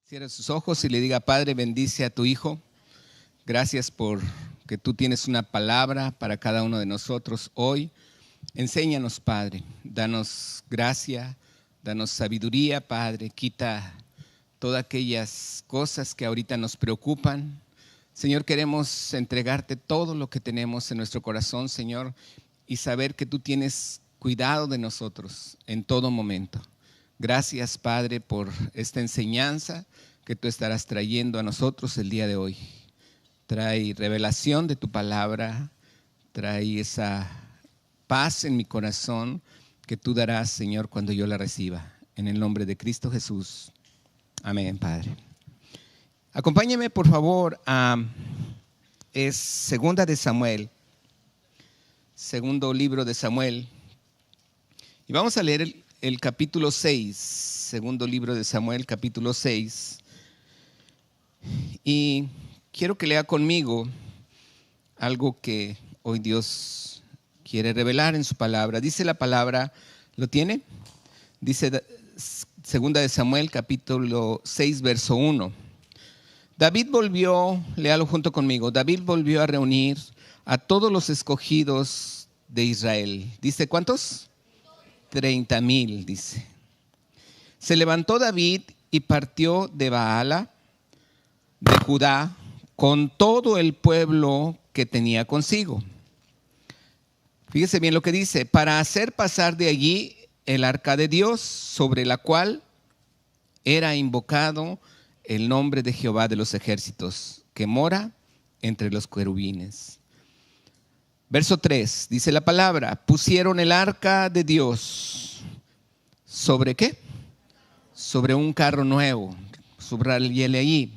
Cierre sus ojos y le diga: Padre, bendice a tu Hijo. Gracias por que tú tienes una palabra para cada uno de nosotros hoy. Enséñanos, Padre. Danos gracia, danos sabiduría, Padre. Quita todas aquellas cosas que ahorita nos preocupan. Señor, queremos entregarte todo lo que tenemos en nuestro corazón, Señor, y saber que tú tienes cuidado de nosotros en todo momento. Gracias, Padre, por esta enseñanza que tú estarás trayendo a nosotros el día de hoy. Trae revelación de tu palabra, trae esa paz en mi corazón que tú darás, Señor, cuando yo la reciba. En el nombre de Cristo Jesús. Amén, Padre. Acompáñame, por favor, es Segunda de Samuel, segundo libro de Samuel. Y vamos a leer el capítulo 6, segundo libro de Samuel, capítulo 6. Y quiero que lea conmigo algo que hoy Dios quiere revelar en su palabra. Dice la palabra, ¿lo tiene? Dice Segunda de Samuel, capítulo 6, verso 1. David volvió, léalo junto conmigo, David volvió a reunir a todos los escogidos de Israel. Dice, ¿cuántos? 30,000, dice. Se levantó David y partió de Baala, de Judá, con todo el pueblo que tenía consigo. Fíjese bien lo que dice, para hacer pasar de allí el arca de Dios, sobre la cual era invocado el nombre de Jehová de los ejércitos, que mora entre los querubines. Verso 3, dice la palabra, pusieron el arca de Dios, ¿sobre qué? Sobre un carro nuevo, subrayele allí.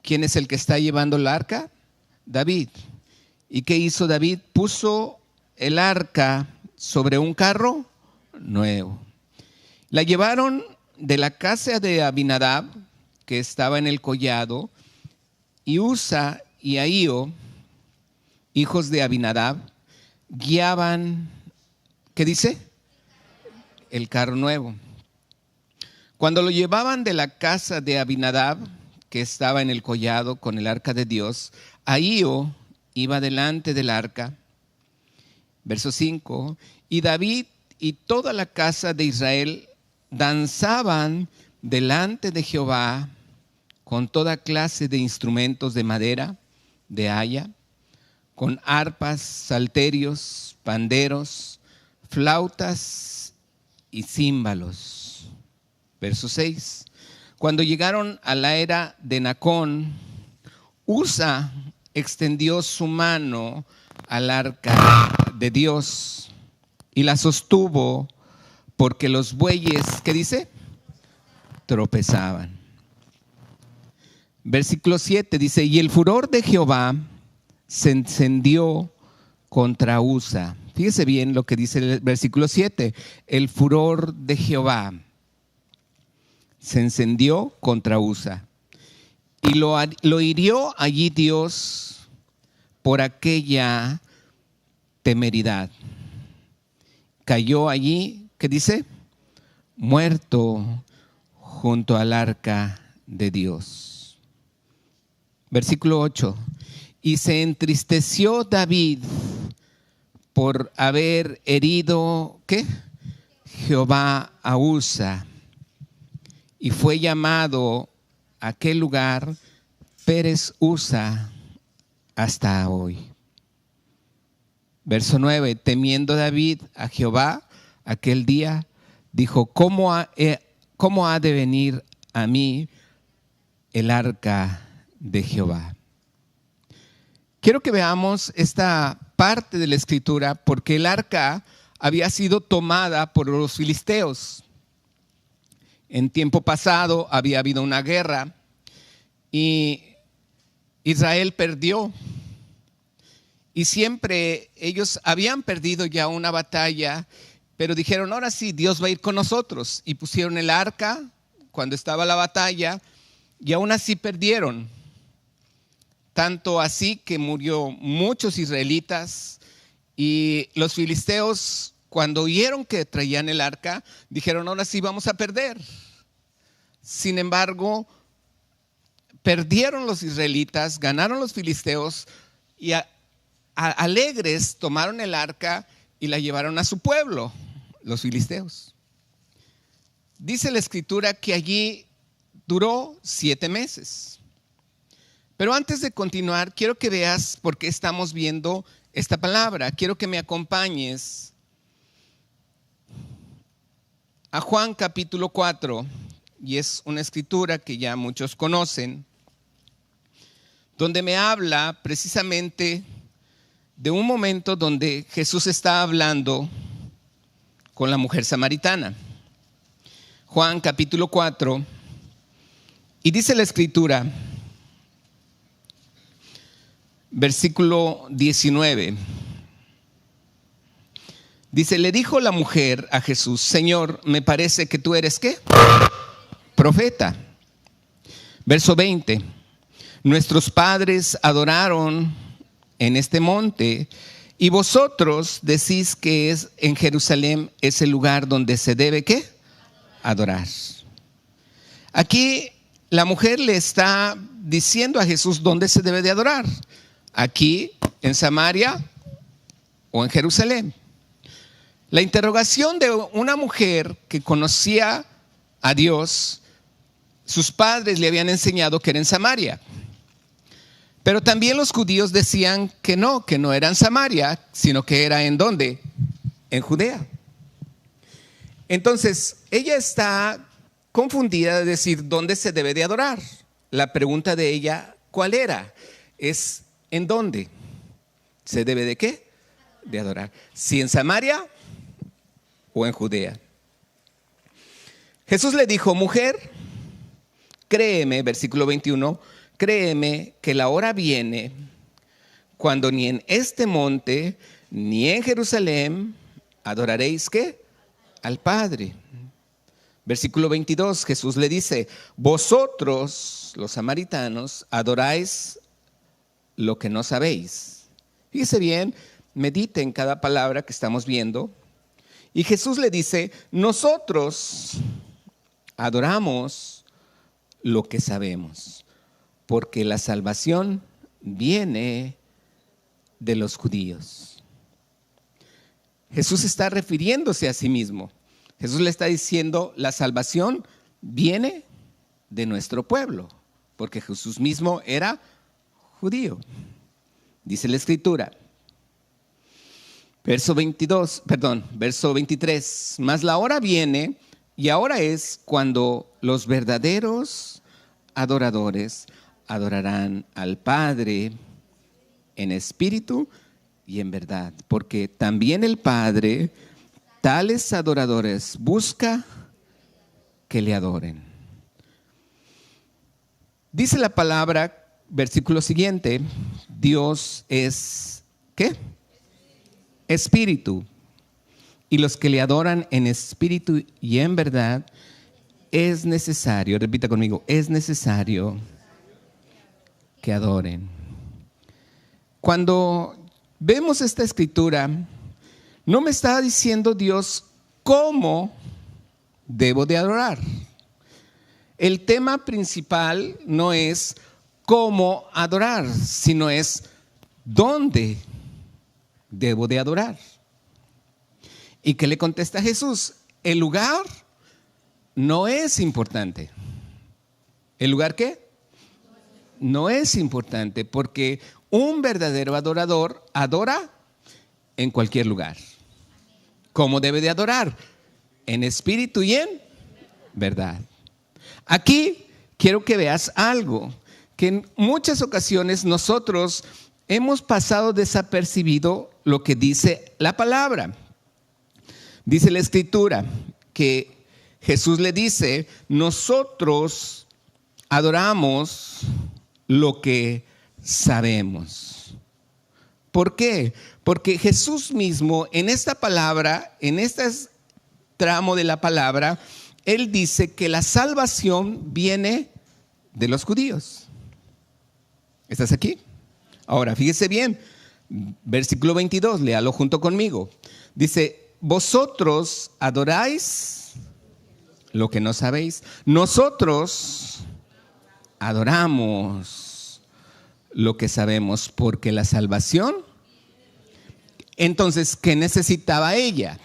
¿Quién es el que está llevando el arca? David. ¿Y qué hizo David? Puso el arca sobre un carro nuevo. La llevaron de la casa de Abinadab, que estaba en el collado, y Usa y Ahío, hijos de Abinadab, guiaban, ¿qué dice? El carro nuevo. Cuando lo llevaban de la casa de Abinadab, que estaba en el collado con el arca de Dios, Ahío iba delante del arca. Verso 5, y David y toda la casa de Israel danzaban delante de Jehová con toda clase de instrumentos de madera, de haya, con arpas, salterios, panderos, flautas y címbalos. Verso 6. Cuando llegaron a la era de Nacón, Usa extendió su mano al arca de Dios y la sostuvo porque los bueyes, ¿qué dice? Tropezaban. Versículo 7 dice, y el furor de Jehová se encendió contra Usa. Fíjese bien lo que dice el versículo 7. El furor de Jehová se encendió contra Usa y lo hirió allí Dios por aquella temeridad. Cayó allí, ¿qué dice? Muerto junto al arca de Dios. Versículo 8. Y se entristeció David por haber herido, ¿qué? Jehová a Usa. Y fue llamado aquel lugar Pérez Usa hasta hoy. Verso 9. Temiendo David a Jehová aquel día, dijo, ¿cómo ha de venir a mí el arca de Jehová? Quiero que veamos esta parte de la escritura porque el arca había sido tomada por los filisteos. En tiempo pasado había habido una guerra y Israel perdió. Y siempre ellos habían perdido ya una batalla, pero dijeron, ahora sí, Dios va a ir con nosotros. Y pusieron el arca cuando estaba la batalla y aún así perdieron. Tanto así que murió muchos israelitas y los filisteos, cuando oyeron que traían el arca, dijeron, ahora sí vamos a perder. Sin embargo, perdieron los israelitas, ganaron los filisteos y alegres tomaron el arca y la llevaron a su pueblo, los filisteos. Dice la escritura que allí duró 7 meses. Pero antes de continuar, quiero que veas por qué estamos viendo esta palabra. Quiero que me acompañes a Juan capítulo 4, y es una escritura que ya muchos conocen, donde me habla precisamente de un momento donde Jesús está hablando con la mujer samaritana. Juan capítulo 4, y dice la escritura, versículo 19. Dice, le dijo la mujer a Jesús: Señor, me parece que tú eres ¿qué? Profeta. Verso 20. Nuestros padres adoraron en este monte, y vosotros decís que es en Jerusalén es el lugar donde se debe ¿qué? Adorar. Aquí la mujer le está diciendo a Jesús dónde se debe de adorar. Aquí, en Samaria o en Jerusalén. La interrogación de una mujer que conocía a Dios, sus padres le habían enseñado que era en Samaria. Pero también los judíos decían que no era en Samaria, sino que era ¿en dónde? En Judea. Entonces, ella está confundida de decir dónde se debe de adorar. La pregunta de ella, ¿cuál era? Es ¿en dónde se debe de qué? De adorar. ¿Si en Samaria o en Judea? Jesús le dijo: mujer, créeme, versículo 21, créeme que la hora viene cuando ni en este monte ni en Jerusalén adoraréis ¿qué? Al Padre. Versículo 22, Jesús le dice: vosotros, los samaritanos, adoráis lo que no sabéis. Fíjese bien, medite en cada palabra que estamos viendo. Y Jesús le dice: nosotros adoramos lo que sabemos, porque la salvación viene de los judíos. Jesús está refiriéndose a sí mismo. Jesús le está diciendo: la salvación viene de nuestro pueblo, porque Jesús mismo era judío. Dice la escritura, verso 23, mas la hora viene y ahora es cuando los verdaderos adoradores adorarán al Padre en espíritu y en verdad, porque también el Padre tales adoradores busca que le adoren. Dice la palabra, versículo siguiente, Dios es ¿qué? Espíritu. Y los que le adoran en espíritu y en verdad, es necesario, repita conmigo, es necesario que adoren. Cuando vemos esta escritura, no me está diciendo Dios cómo debo de adorar. El tema principal no es cómo adorar, sino es dónde debo de adorar. ¿Y qué le contesta Jesús? El lugar no es importante. ¿El lugar qué? No es importante, porque un verdadero adorador adora en cualquier lugar. ¿Cómo debe de adorar? En espíritu y en verdad. Aquí quiero que veas algo que en muchas ocasiones nosotros hemos pasado desapercibido lo que dice la palabra. Dice la escritura que Jesús le dice: nosotros adoramos lo que sabemos. ¿Por qué? Porque Jesús mismo en esta palabra, en este tramo de la palabra, Él dice que la salvación viene de los judíos. ¿Estás aquí? Ahora, fíjese bien, versículo 22, léalo junto conmigo. Dice: vosotros adoráis lo que no sabéis. Nosotros adoramos lo que sabemos, porque la salvación. Entonces, ¿qué necesitaba ella?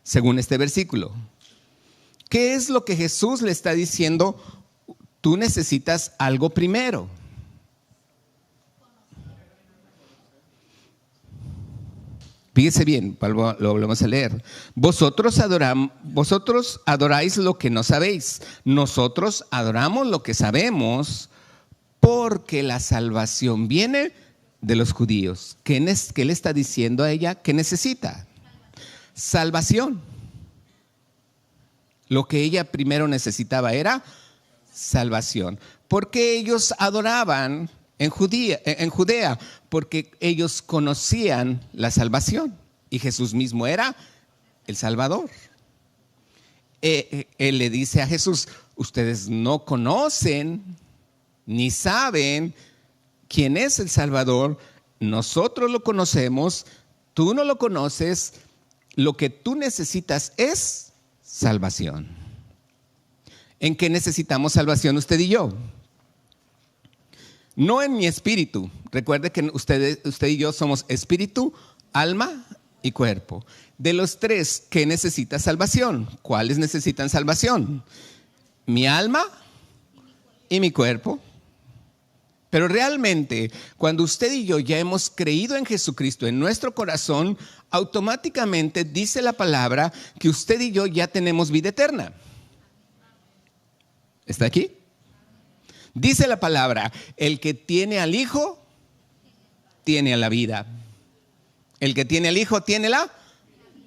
Según este versículo, ¿qué es lo que Jesús le está diciendo? Tú necesitas algo primero. Fíjese bien, lo volvemos a leer. Vosotros adoráis lo que no sabéis. Nosotros adoramos lo que sabemos, porque la salvación viene de los judíos. ¿Qué le está diciendo a ella? ¿Qué necesita? Salvación. Lo que ella primero necesitaba era salvación. Porque ellos adoraban en Judea, porque ellos conocían la salvación y Jesús mismo era el Salvador. Él le dice a Jesús: ustedes no conocen ni saben quién es el Salvador. Nosotros lo conocemos, tú no lo conoces. Lo que tú necesitas es salvación. ¿En qué necesitamos salvación usted y yo? No en mi espíritu. Recuerde que usted y yo somos espíritu, alma y cuerpo. De los tres, ¿qué necesita salvación? ¿Cuáles necesitan salvación? Mi alma y mi cuerpo. Pero realmente, cuando usted y yo ya hemos creído en Jesucristo en nuestro corazón, automáticamente dice la palabra que usted y yo ya tenemos vida eterna. ¿Está aquí? Dice la palabra: el que tiene al Hijo, tiene a la vida. El que tiene al Hijo, tiene la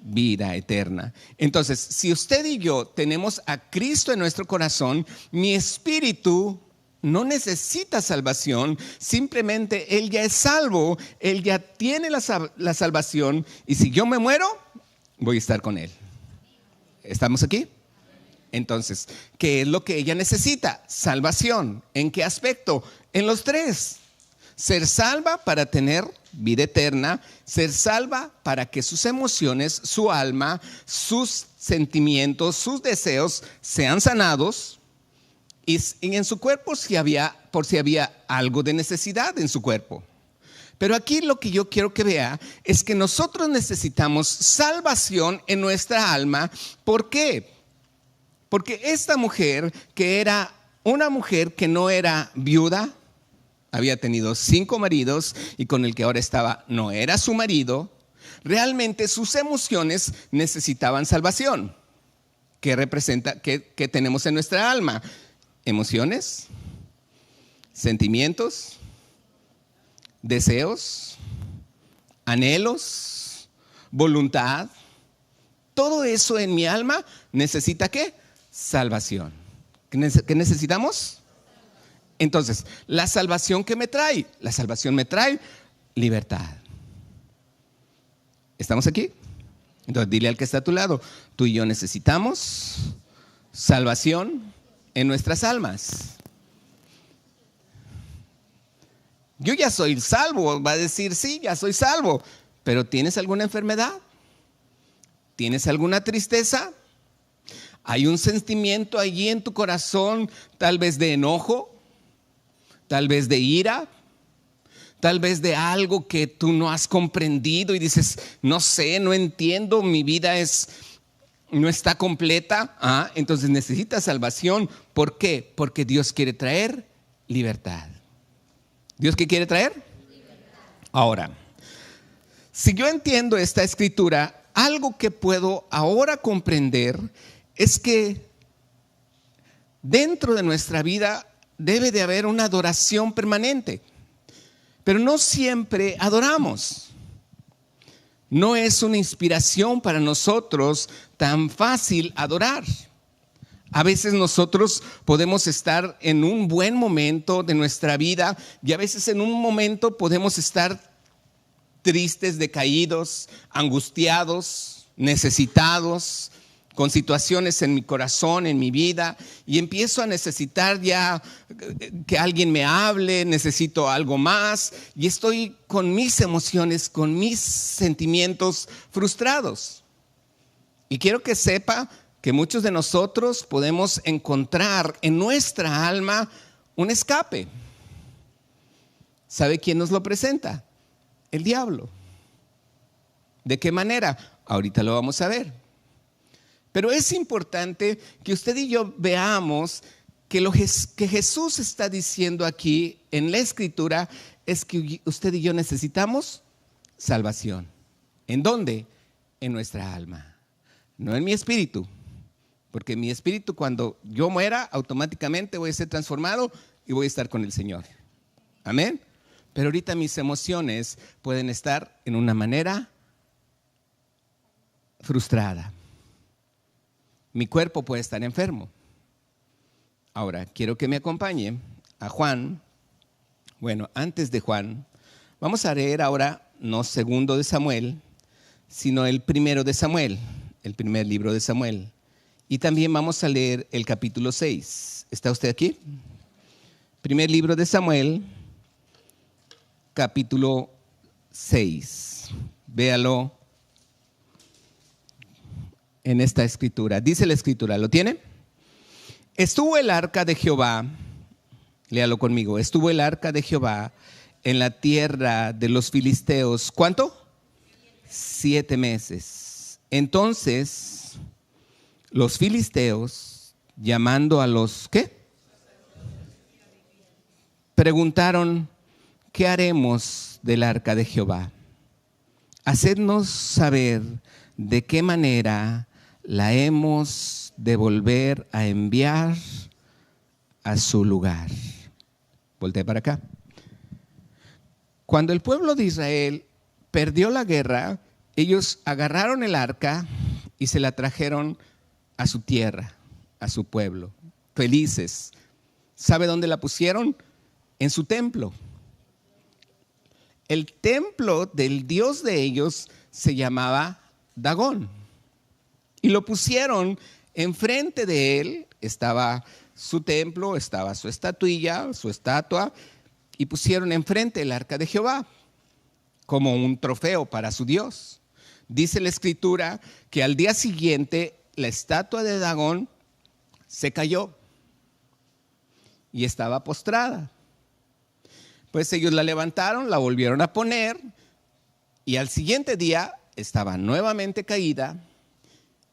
vida eterna. Entonces, si usted y yo tenemos a Cristo en nuestro corazón, mi espíritu no necesita salvación, simplemente Él ya es salvo, Él ya tiene la salvación, y si yo me muero, voy a estar con Él. ¿Estamos aquí? Entonces, ¿qué es lo que ella necesita? Salvación. ¿En qué aspecto? En los tres. Ser salva para tener vida eterna, ser salva para que sus emociones, su alma, sus sentimientos, sus deseos sean sanados, y en su cuerpo por si había algo de necesidad en su cuerpo. Pero aquí lo que yo quiero que vea es que nosotros necesitamos salvación en nuestra alma. ¿Por qué? Porque esta mujer, que era una mujer que no era viuda, había tenido 5 maridos y con el que ahora estaba no era su marido, realmente sus emociones necesitaban salvación. ¿Qué representa? ¿Qué tenemos en nuestra alma? Emociones, sentimientos, deseos, anhelos, voluntad. Todo eso en mi alma necesita ¿qué? Salvación. ¿Qué necesitamos? Entonces, la salvación ¿qué me trae? La salvación me trae libertad. ¿Estamos aquí? Entonces dile al que está a tu lado: tú y yo necesitamos salvación en nuestras almas. Yo ya soy salvo. Va a decir: sí, ya soy salvo. Pero ¿tienes alguna enfermedad? ¿Tienes alguna tristeza? ¿Hay un sentimiento allí en tu corazón, tal vez de enojo, tal vez de ira, tal vez de algo que tú no has comprendido y dices: no sé, no entiendo, mi vida no está completa? Entonces necesitas salvación. ¿Por qué? Porque Dios quiere traer libertad. ¿Dios qué quiere traer? Libertad. Ahora, si yo entiendo esta escritura, algo que puedo ahora comprender es que dentro de nuestra vida debe de haber una adoración permanente, pero no siempre adoramos. No es una inspiración para nosotros tan fácil adorar. A veces nosotros podemos estar en un buen momento de nuestra vida y a veces en un momento podemos estar tristes, decaídos, angustiados, necesitados, con situaciones en mi corazón, en mi vida, y empiezo a necesitar ya que alguien me hable, necesito algo más, y estoy con mis emociones, con mis sentimientos frustrados. Y quiero que sepa que muchos de nosotros podemos encontrar en nuestra alma un escape. ¿Sabe quién nos lo presenta? El diablo. ¿De qué manera? Ahorita lo vamos a ver. Pero es importante que usted y yo veamos que lo que Jesús está diciendo aquí en la Escritura es que usted y yo necesitamos salvación. ¿En dónde? En nuestra alma, no en mi espíritu. Porque mi espíritu, cuando yo muera, automáticamente voy a ser transformado y voy a estar con el Señor. Amén. Pero ahorita mis emociones pueden estar en una manera frustrada. Mi cuerpo puede estar enfermo. Ahora, quiero que me acompañe a Juan. Bueno, antes de Juan, vamos a leer ahora no segundo de Samuel, sino el primero de Samuel, el primer libro de Samuel. Y también vamos a leer el capítulo 6. ¿Está usted aquí? Primer libro de Samuel, capítulo 6. Véalo en esta escritura. Dice la escritura, ¿lo tiene? Estuvo el arca de Jehová, léalo conmigo, estuvo el arca de Jehová en la tierra de los filisteos. ¿Cuánto? 7 meses. Entonces los filisteos, llamando a los ¿qué? Preguntaron, ¿qué haremos del arca de Jehová? Hacednos saber de qué manera la hemos de volver a enviar a su lugar. Voltea para acá. Cuando el pueblo de Israel perdió la guerra, ellos agarraron el arca y se la trajeron a su tierra, a su pueblo, felices. ¿Sabe dónde la pusieron? En su templo. El templo del Dios de ellos se llamaba Dagón. Y lo pusieron enfrente de él, estaba su templo, estaba su estatuilla, su estatua, y pusieron enfrente el arca de Jehová como un trofeo para su Dios. Dice la escritura que al día siguiente la estatua de Dagón se cayó y estaba postrada. Pues ellos la levantaron, la volvieron a poner y al siguiente día estaba nuevamente caída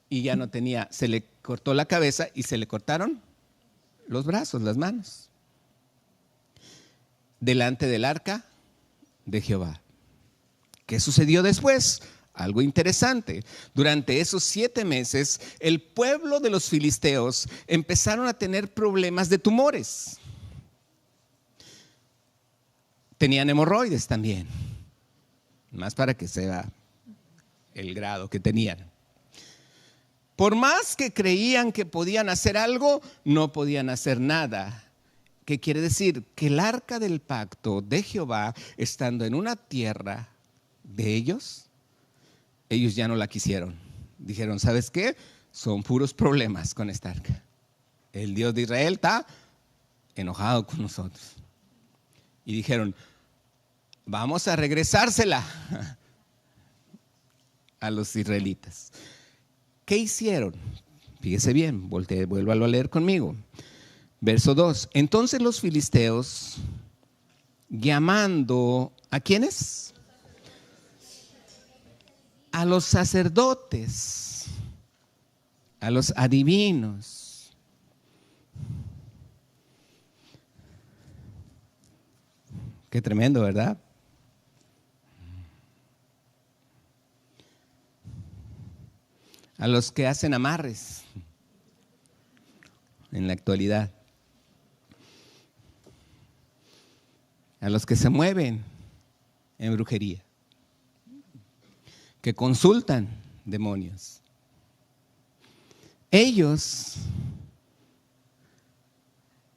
y ya no tenía, se le cortó la cabeza y se le cortaron los brazos, las manos, delante del arca de Jehová. ¿Qué sucedió después? Algo interesante. Durante esos 7 meses, el pueblo de los filisteos empezaron a tener problemas de tumores. Tenían hemorroides también, más para que sea el grado que tenían. Por más que creían que podían hacer algo, no podían hacer nada. ¿Qué quiere decir? Que el arca del pacto de Jehová, estando en una tierra de ellos ya no la quisieron. Dijeron, ¿sabes qué? Son puros problemas con esta arca. El Dios de Israel está enojado con nosotros. Y dijeron, vamos a regresársela a los israelitas. ¿Qué hicieron? Fíjese bien, vuélvalo a leer conmigo. Verso 2. Entonces los filisteos, llamando, ¿a quiénes? A los sacerdotes, a los adivinos. Qué tremendo, ¿verdad? A los que hacen amarres en la actualidad. A los que se mueven en brujería, que consultan demonios. Ellos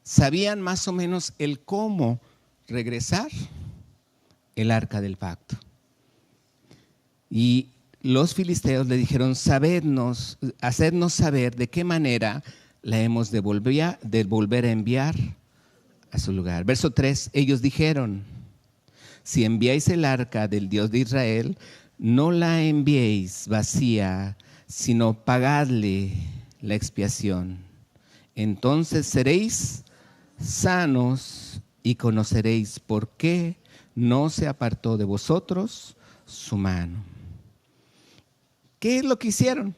sabían más o menos el cómo regresar el arca del pacto. Y los filisteos le dijeron, hacednos saber de qué manera la hemos de volver a enviar a su lugar. Verso 3, ellos dijeron, si enviáis el arca del Dios de Israel, no la enviéis vacía, sino pagadle la expiación. Entonces seréis sanos y conoceréis por qué no se apartó de vosotros su mano. ¿Qué es lo que hicieron?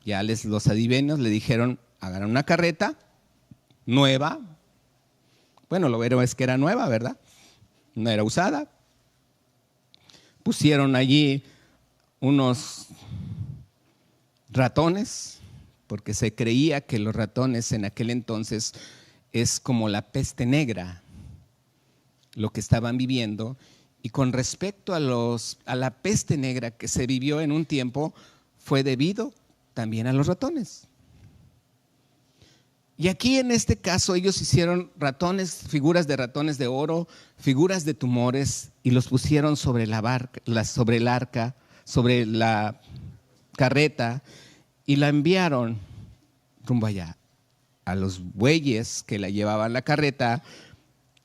Ya los adivinos le dijeron, hagan una carreta nueva. Bueno, lo bueno es que era nueva, ¿verdad? No era usada. Pusieron allí unos ratones, porque se creía que los ratones en aquel entonces es como la peste negra, lo que estaban viviendo. Y con respecto a la peste negra que se vivió en un tiempo, fue debido también a los ratones. Y aquí en este caso ellos hicieron ratones, figuras de ratones de oro, figuras de tumores, y los pusieron sobre la carreta, y la enviaron rumbo allá. A los bueyes que la llevaban la carreta,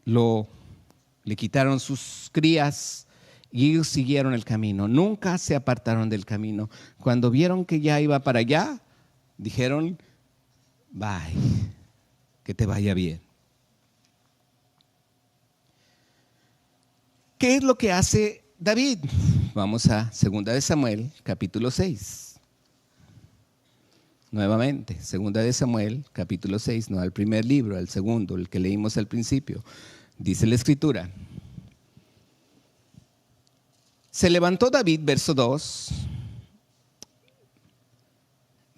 le quitaron sus crías y ellos siguieron el camino. Nunca se apartaron del camino. Cuando vieron que ya iba para allá, dijeron, bye, que te vaya bien. ¿Qué es lo que hace David? Vamos a 2 de Samuel, capítulo 6. Nuevamente, 2 de Samuel, capítulo 6, no al primer libro, al segundo, el que leímos al principio. Dice la Escritura. Se levantó David, verso 2.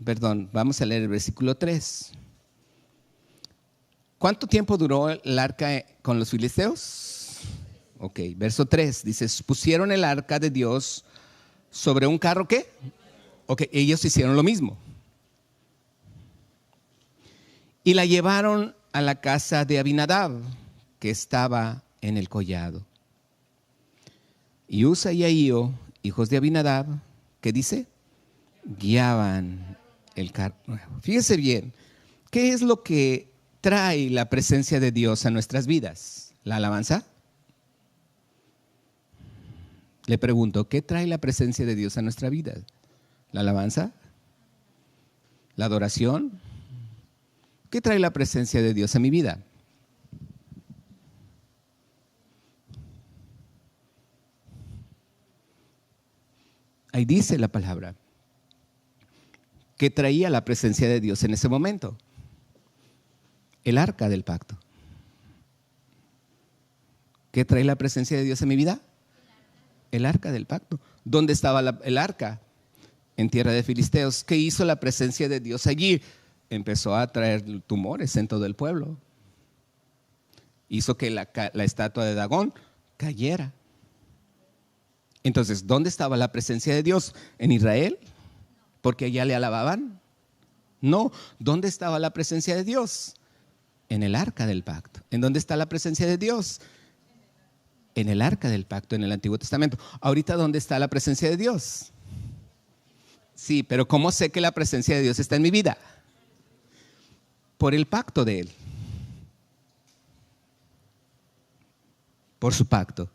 Perdón, vamos a leer el versículo 3. ¿Cuánto tiempo duró el arca con los filisteos? Ok, verso 3 dice, pusieron el arca de Dios sobre un carro, ¿qué? Ok, ellos hicieron lo mismo. Y la llevaron a la casa de Abinadab, que estaba en el collado. Y Usa y Ahío, hijos de Abinadab, ¿qué dice? Guiaban el carro. Fíjese bien, ¿qué es lo que trae la presencia de Dios a nuestras vidas? ¿La alabanza? Le pregunto, ¿qué trae la presencia de Dios a nuestra vida? ¿La alabanza? ¿La adoración? ¿Qué trae la presencia de Dios a mi vida? Ahí dice la palabra. ¿Qué traía la presencia de Dios en ese momento? El arca del pacto. ¿Qué trae la presencia de Dios en mi vida? El arca del pacto. ¿Dónde estaba el arca? En tierra de filisteos. ¿Qué hizo la presencia de Dios allí? Empezó a traer tumores en todo el pueblo. Hizo que la estatua de Dagón cayera. Entonces, ¿dónde estaba la presencia de Dios? ¿En Israel? ¿Porque allá le alababan? No. ¿Dónde estaba la presencia de Dios? En el arca del pacto. ¿En dónde está la presencia de Dios? En el arca del pacto, en el Antiguo Testamento. Ahorita, ¿dónde está la presencia de Dios? Sí, pero ¿cómo sé que la presencia de Dios está en mi vida? Por el pacto de Él. Por su pacto.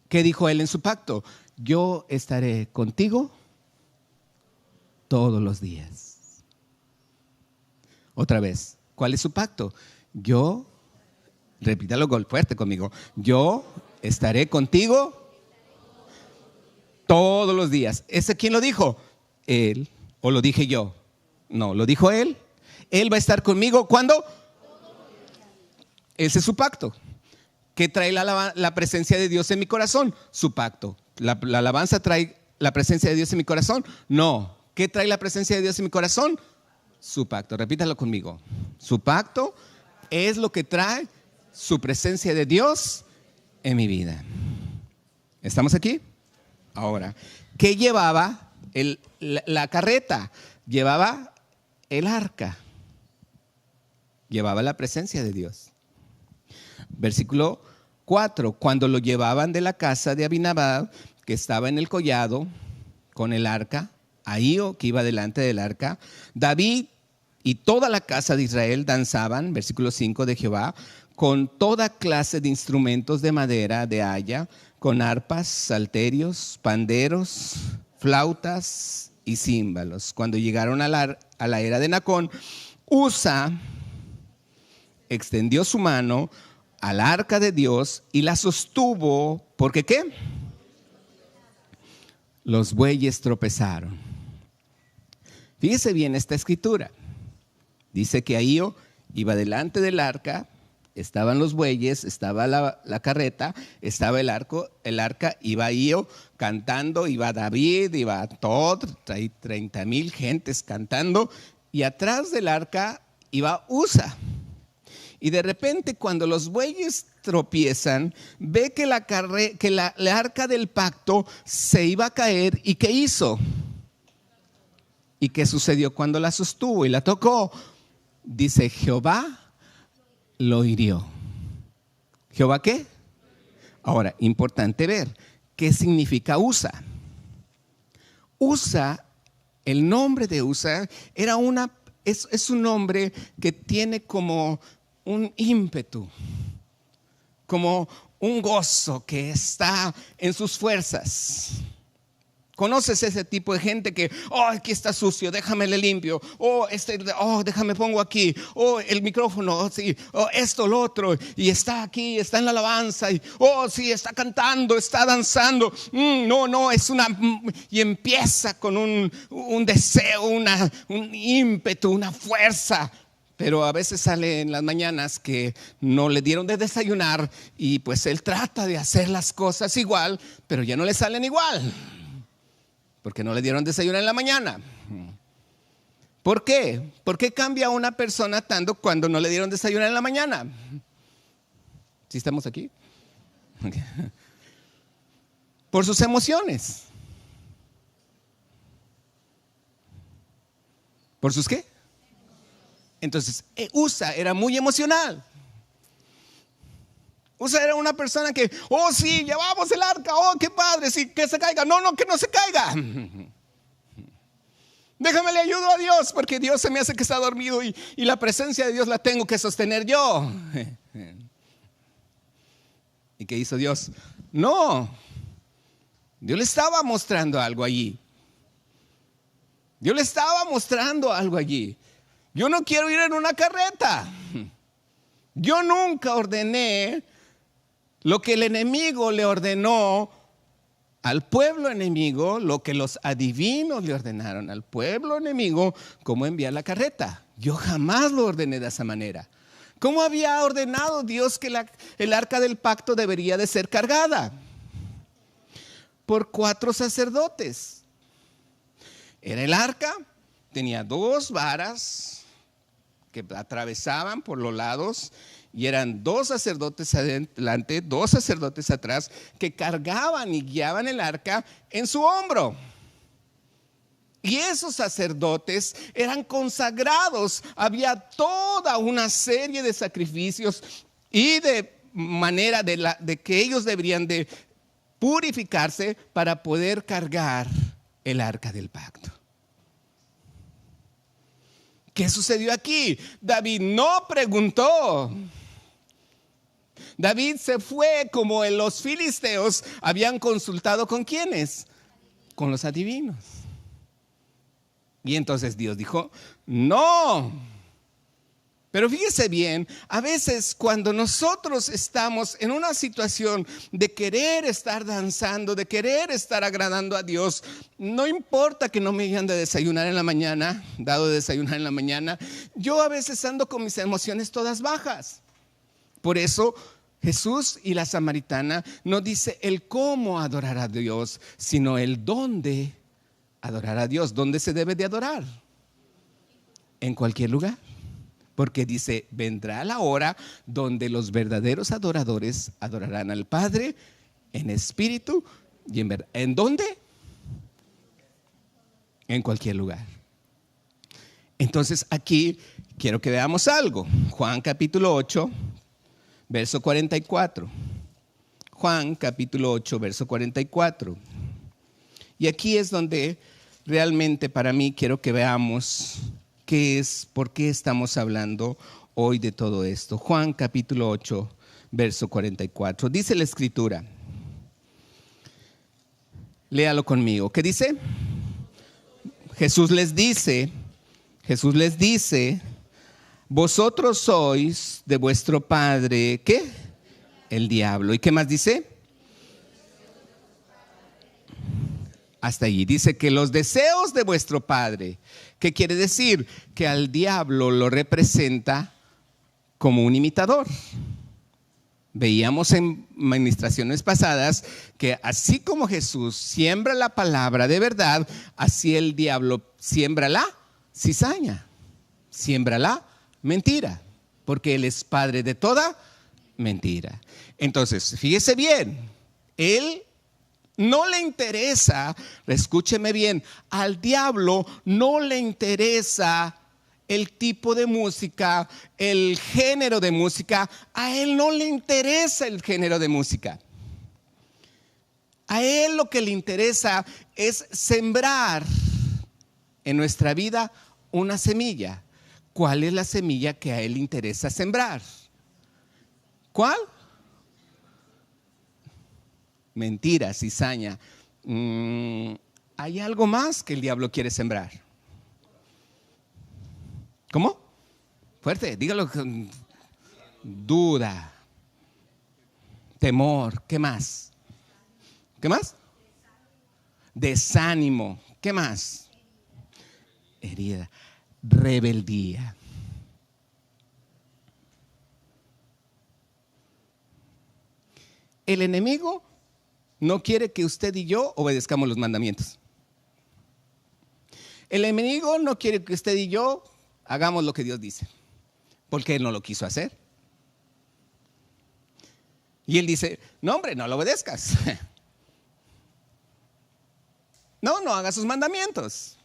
¿Qué dijo Él en su pacto? Yo estaré contigo todos los días. Otra vez, ¿cuál es su pacto? Repítalo fuerte conmigo. Yo estaré contigo todos los días. ¿Ese quién lo dijo? Él. ¿O lo dije yo? No, lo dijo Él. Él va a estar conmigo. ¿Cuándo? Ese es su pacto. ¿Qué trae la presencia de Dios en mi corazón? Su pacto. ¿La alabanza trae la presencia de Dios en mi corazón? No. ¿Qué trae la presencia de Dios en mi corazón? Su pacto. Repítalo conmigo. Su pacto es lo que trae su presencia de Dios en mi vida. ¿Estamos aquí? Ahora, ¿qué llevaba la carreta? Llevaba el arca. Llevaba la presencia de Dios. Versículo 4, cuando lo llevaban de la casa de Abinadab, que estaba en el collado, con el arca, Ahío, que iba delante del arca, David y toda la casa de Israel danzaban, versículo 5 de Jehová, con toda clase de instrumentos de madera, de haya, con arpas, salterios, panderos, flautas y címbalos. Cuando llegaron a la era de Nacón, Usa extendió su mano al arca de Dios y la sostuvo. ¿Porque qué? Los bueyes tropezaron. Fíjese bien esta escritura. Dice que Ahío iba delante del arca, estaban los bueyes, estaba la carreta, estaba el arca, iba Ahío cantando, iba David, iba todo, 30,000 gentes cantando, y atrás del arca iba Usa. Y de repente, cuando los bueyes tropiezan, ve que la arca del pacto se iba a caer. ¿Y qué hizo? ¿Y qué sucedió cuando la sostuvo y la tocó? Dice, Jehová lo hirió. ¿Jehová qué? Ahora, importante ver, ¿qué significa Usa? Usa, el nombre de Usa es un nombre que tiene como un ímpetu, como un gozo que está en sus fuerzas. ¿Conoces ese tipo de gente que, aquí está sucio, déjame le limpio, déjame pongo aquí, el micrófono, sí, esto, lo otro, y está aquí, está en la alabanza, y sí, está cantando, está danzando, y empieza con un deseo, un ímpetu, una fuerza. Pero a veces sale en las mañanas que no le dieron de desayunar y pues él trata de hacer las cosas igual, pero ya no le salen igual. Porque no le dieron desayuno en la mañana. ¿Por qué? ¿Por qué cambia una persona tanto cuando no le dieron desayuno en la mañana? ¿Sí estamos aquí? Okay. Por sus emociones. ¿Por sus qué? Entonces, Usa era muy emocional. Usa era una persona que, sí, llevamos el arca, qué padre, sí, que se caiga. No, que no se caiga. Déjame le ayudo a Dios, porque Dios se me hace que está dormido y la presencia de Dios la tengo que sostener yo. ¿Y qué hizo Dios? No, Dios le estaba mostrando algo allí. Dios le estaba mostrando algo allí. Yo no quiero ir en una carreta. Yo nunca ordené lo que el enemigo le ordenó al pueblo enemigo, lo que los adivinos le ordenaron al pueblo enemigo, cómo enviar la carreta. Yo jamás lo ordené de esa manera. ¿Cómo había ordenado Dios que el arca del pacto debería de ser cargada? Por 4 sacerdotes. Era el arca, tenía 2 varas que atravesaban por los lados y eran 2 sacerdotes adelante, 2 sacerdotes atrás que cargaban y guiaban el arca en su hombro. Y esos sacerdotes eran consagrados, había toda una serie de sacrificios y de manera de que ellos deberían de purificarse para poder cargar el arca del pacto. ¿Qué sucedió aquí? David no preguntó. David se fue como en los filisteos habían consultado ¿con quiénes? Con los adivinos. Y entonces Dios dijo, no. Pero fíjese bien, a veces cuando nosotros estamos en una situación de querer estar danzando, de querer estar agradando a Dios, no importa que no me digan de desayunar en la mañana, dado de desayunar en la mañana, yo a veces ando con mis emociones todas bajas. Por eso Jesús y la samaritana no dice el cómo adorar a Dios, sino el dónde adorar a Dios. ¿Dónde se debe de adorar? En cualquier lugar. Porque dice, vendrá la hora donde los verdaderos adoradores adorarán al Padre en espíritu y en verdad. ¿En dónde? En cualquier lugar. Entonces aquí quiero que veamos algo. Juan capítulo 8, verso 44. Juan capítulo 8, verso 44. Y aquí es donde realmente para mí quiero que veamos por qué estamos hablando hoy de todo esto. Juan capítulo 8, verso 44. Dice la escritura. Léalo conmigo. ¿Qué dice? Jesús les dice, vosotros sois de vuestro padre, ¿qué? El diablo. ¿Y qué más dice? Hasta allí. Dice que los deseos de vuestro padre. ¿Qué quiere decir? Que al diablo lo representa como un imitador. Veíamos en administraciones pasadas que así como Jesús siembra la palabra de verdad, así el diablo siembra la cizaña, siembra la mentira, porque Él es padre de toda mentira. Entonces, fíjese bien, Él no le interesa, escúcheme bien, al diablo no le interesa el tipo de música, el género de música. A él no le interesa el género de música. A él lo que le interesa es sembrar en nuestra vida una semilla. ¿Cuál es la semilla que a él le interesa sembrar? ¿Cuál? Mentira, cizaña. Hay algo más que el diablo quiere sembrar. ¿Cómo? Fuerte, dígalo. Duda, temor, ¿qué más? ¿Qué más? Desánimo, ¿qué más? Herida, rebeldía. El enemigo no quiere que usted y yo obedezcamos los mandamientos. El enemigo no quiere que usted y yo hagamos lo que Dios dice, porque Él no lo quiso hacer. Y Él dice, no hombre, no lo obedezcas. No hagas sus mandamientos.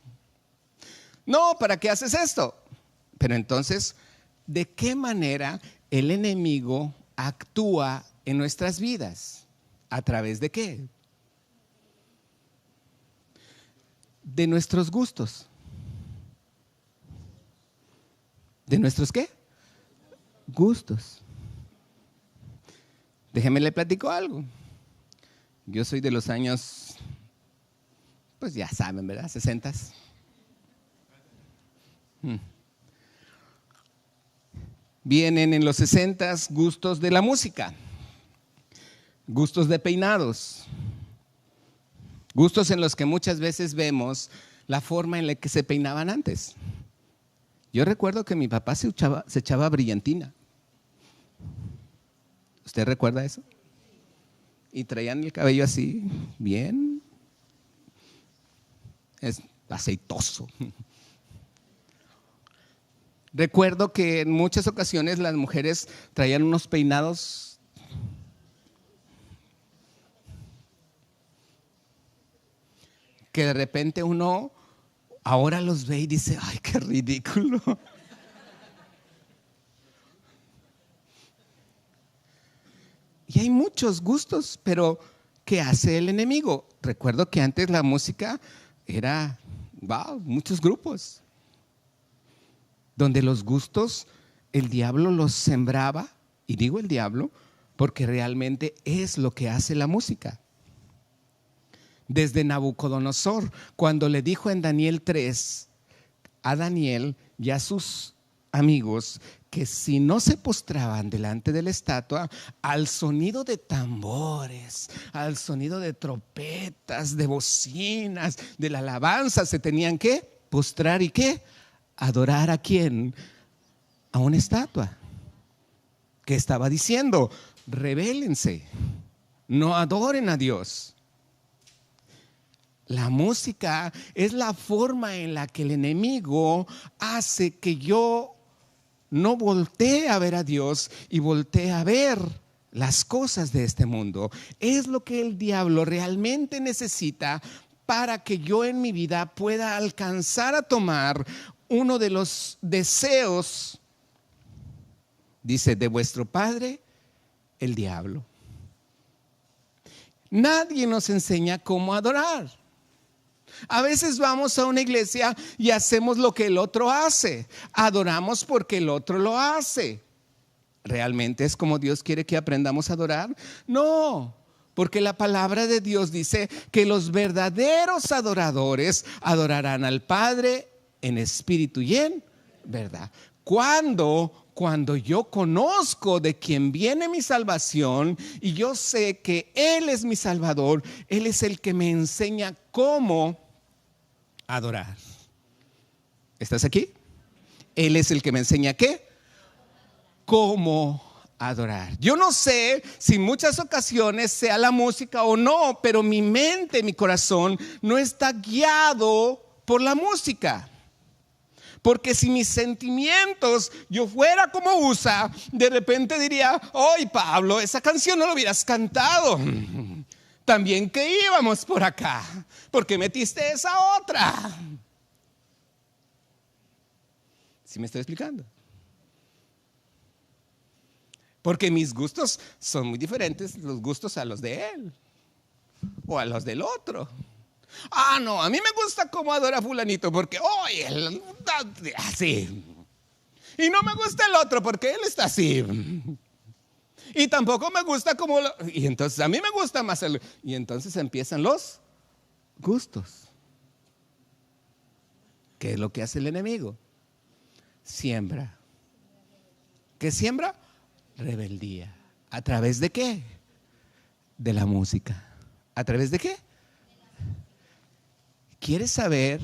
No, ¿para qué haces esto? Pero entonces, ¿de qué manera el enemigo actúa en nuestras vidas? ¿A través de qué? De nuestros gustos. ¿De nuestros qué? Gustos. Déjeme le platico algo. Yo soy de los años, pues ya saben, ¿verdad? 60s. Vienen en los 60s gustos de la música, gustos de peinados, gustos en los que muchas veces vemos la forma en la que se peinaban antes. Yo recuerdo que mi papá se echaba brillantina. ¿Usted recuerda eso? Y traían el cabello así, bien, es aceitoso. Recuerdo que en muchas ocasiones las mujeres traían unos peinados que de repente uno ahora los ve y dice, ay, qué ridículo. Y hay muchos gustos, pero ¿qué hace el enemigo? Recuerdo que antes la música era, wow, muchos grupos, donde los gustos el diablo los sembraba, y digo el diablo porque realmente es lo que hace la música. Desde Nabucodonosor, cuando le dijo en Daniel 3 a Daniel y a sus amigos que si no se postraban delante de la estatua, al sonido de tambores, al sonido de trompetas, de bocinas, de la alabanza, se tenían que postrar y ¿qué? Adorar ¿a quién? A una estatua. ¿Qué estaba diciendo? Rebélense, no adoren a Dios. La música es la forma en la que el enemigo hace que yo no voltee a ver a Dios y voltee a ver las cosas de este mundo. Es lo que el diablo realmente necesita para que yo en mi vida pueda alcanzar a tomar uno de los deseos, dice, de vuestro padre, el diablo. Nadie nos enseña cómo adorar. A veces vamos a una iglesia y hacemos lo que el otro hace. Adoramos porque el otro lo hace. ¿Realmente es como Dios quiere que aprendamos a adorar? No, Porque la palabra de Dios dice que los verdaderos adoradores adorarán al Padre en espíritu y en verdad. Cuando yo conozco de quién viene mi salvación y yo sé que Él es mi Salvador, Él es el que me enseña cómo adorar. ¿Estás aquí? Él es el que me enseña ¿qué? Cómo adorar. Yo no sé si en muchas ocasiones sea la música o no, pero mi mente, mi corazón no está guiado por la música. Porque si mis sentimientos yo fuera como USA, de repente diría: ¡ay, Pablo, esa canción no la hubieras cantado! También que íbamos por acá, ¿por qué metiste esa otra? ¿Sí me estoy explicando? Porque mis gustos son muy diferentes los gustos a los de él o a los del otro. Ah, no, a mí me gusta cómo adora fulanito porque hoy él está así. Y no me gusta el otro porque él está así. Y tampoco me gusta como y entonces a mí me gusta más el. Y entonces empiezan los gustos. ¿Qué es lo que hace el enemigo? Siembra. ¿Qué siembra? Rebeldía. ¿A través de qué? De la música. ¿A través de qué? ¿Quieres saber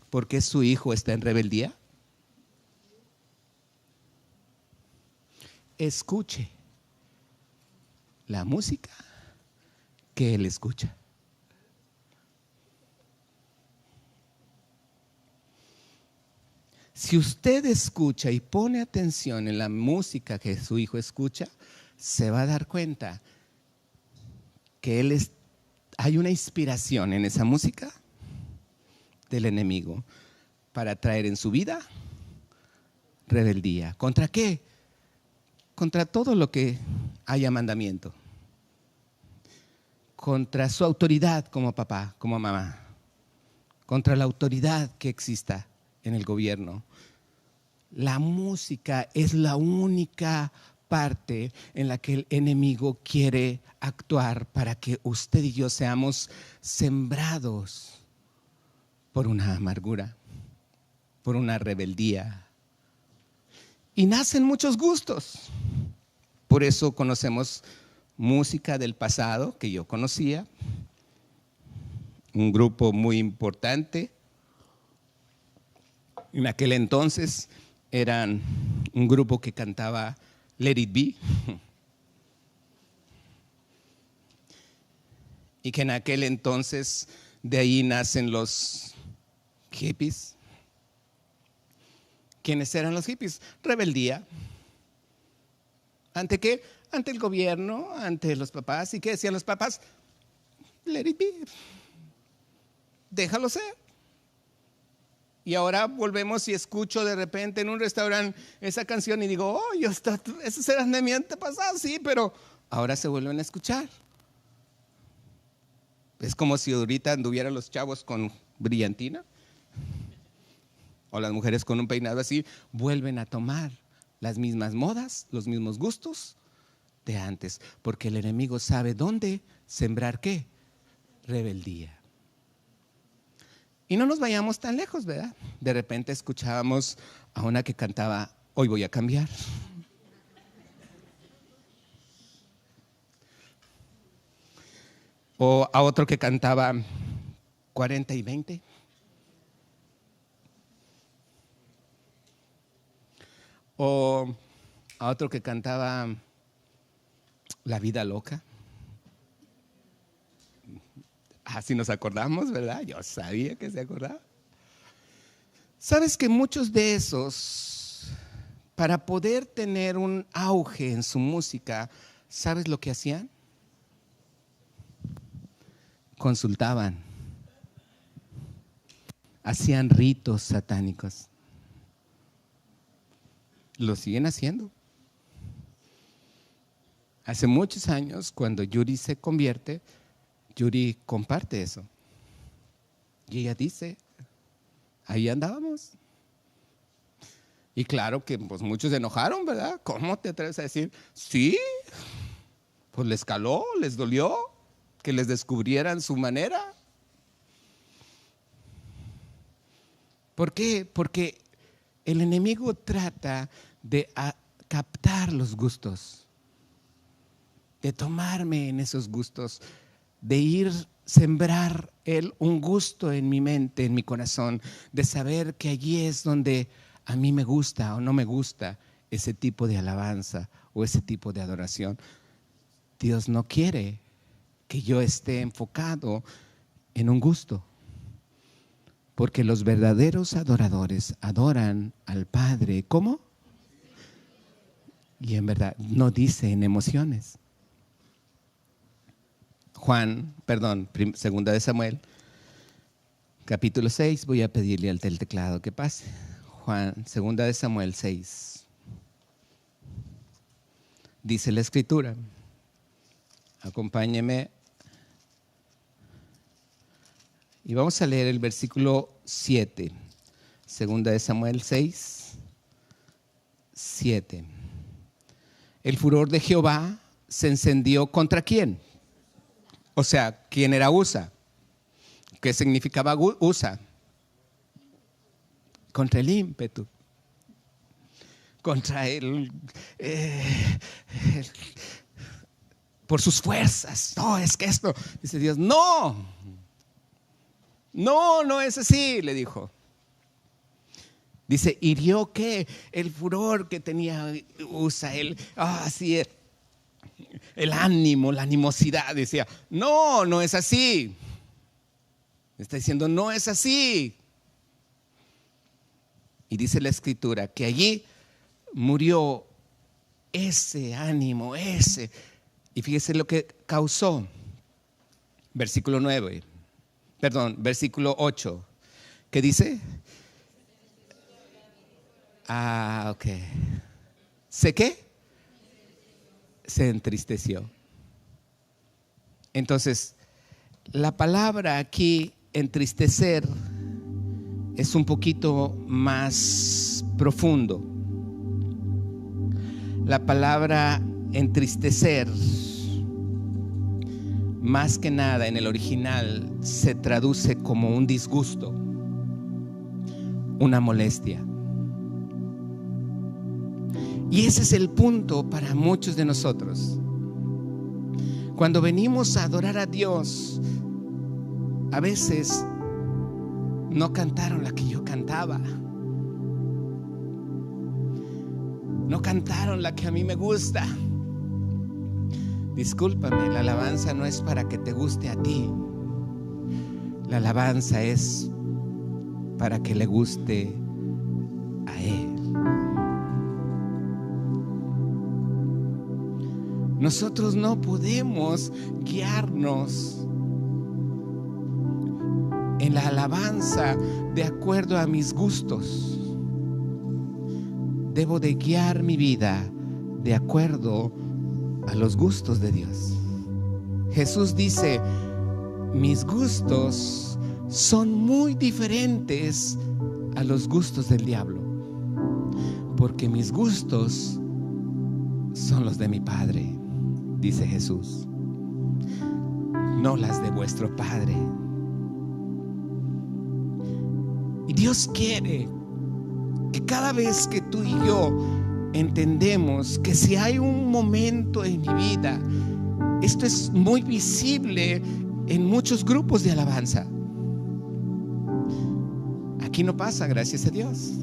por qué su hijo está en rebeldía? Escuche la música que él escucha. Si usted escucha y pone atención en la música que su hijo escucha, se va a dar cuenta que hay una inspiración en esa música del enemigo para traer en su vida rebeldía. ¿Contra qué? Contra todo lo que haya mandamiento. Contra su autoridad como papá, como mamá. Contra la autoridad que exista en el gobierno. La música es la única parte en la que el enemigo quiere actuar para que usted y yo seamos sembrados por una amargura, por una rebeldía. Y nacen muchos gustos. Por eso conocemos música del pasado que yo conocía, un grupo muy importante. En aquel entonces eran un grupo que cantaba Let It Be. Y que en aquel entonces de ahí nacen los hippies. ¿Quiénes eran los hippies? Rebeldía. ¿Ante qué? Ante el gobierno, ante los papás. ¿Y qué decían los papás? Let it be. Déjalo ser. Y ahora volvemos y escucho de repente en un restaurante esa canción y digo: oh, esos eran de mi antepasado, sí, pero ahora se vuelven a escuchar. Es como si ahorita anduvieran los chavos con brillantina o las mujeres con un peinado así. Vuelven a tomar las mismas modas, los mismos gustos de antes, porque el enemigo sabe dónde sembrar ¿qué? Rebeldía. Y no nos vayamos tan lejos, ¿verdad? De repente escuchábamos a una que cantaba Hoy voy a cambiar. O a otro que cantaba 40 y 20. O a otro que cantaba La vida loca. Así nos acordamos, ¿verdad? Yo sabía que se acordaba. ¿Sabes que muchos de esos, para poder tener un auge en su música, ¿sabes lo que hacían? Consultaban. Hacían ritos satánicos. Lo siguen haciendo. Hace muchos años, cuando Yuri se convierte, Yuri comparte eso. Y ella dice, ahí andábamos. Y claro que pues, muchos se enojaron, ¿verdad? ¿Cómo te atreves a decir? Sí, pues les caló, les dolió. que les descubrieran su manera. ¿Por qué? Porque el enemigo trata de captar los gustos, de tomarme en esos gustos, de ir sembrar él un gusto en mi mente, en mi corazón, de saber que allí es donde a mí me gusta o no me gusta ese tipo de alabanza o ese tipo de adoración. Dios no quiere que yo esté enfocado en un gusto, porque los verdaderos adoradores adoran al Padre. ¿Cómo? Y en verdad no dice en emociones. Segunda de Samuel, capítulo 6, voy a pedirle al del teclado que pase. Segunda de Samuel 6. Dice la Escritura, acompáñeme. Y vamos a leer el versículo 7. Segunda de Samuel 6, 7. El furor de Jehová se encendió ¿contra quién? O sea, ¿quién era Usa? ¿Qué significaba Usa? Contra el ímpetu. Contra él. Por sus fuerzas. No, es que esto. Dice Dios, no. No es así, le dijo. Dice, hirió que el furor que tenía Usa, el ánimo, la animosidad. Decía, no es así. Está diciendo, no es así. Y dice la Escritura que allí murió ese ánimo, y fíjese lo que causó. Versículo 8. ¿Qué dice? Ok. ¿Se qué? Se entristeció. Entonces, la palabra aquí, entristecer, es un poquito más profundo. La palabra entristecer, más que nada en el original, se traduce como un disgusto, una molestia. Y ese es el punto para muchos de nosotros. Cuando venimos a adorar a Dios, a veces no cantaron la que yo cantaba. No cantaron la que a mí me gusta. Discúlpame, la alabanza no es para que te guste a ti. La alabanza es para que le guste a Él. Nosotros no podemos guiarnos en la alabanza de acuerdo a mis gustos. Debo de guiar mi vida de acuerdo a los gustos de Dios. Jesús dice, mis gustos son muy diferentes a los gustos del diablo, porque mis gustos son los de mi Padre, dice Jesús, no las de vuestro Padre. Y Dios quiere que cada vez que tú y yo entendemos que si hay un momento en mi vida, esto es muy visible en muchos grupos de alabanza. Aquí no pasa, gracias a Dios.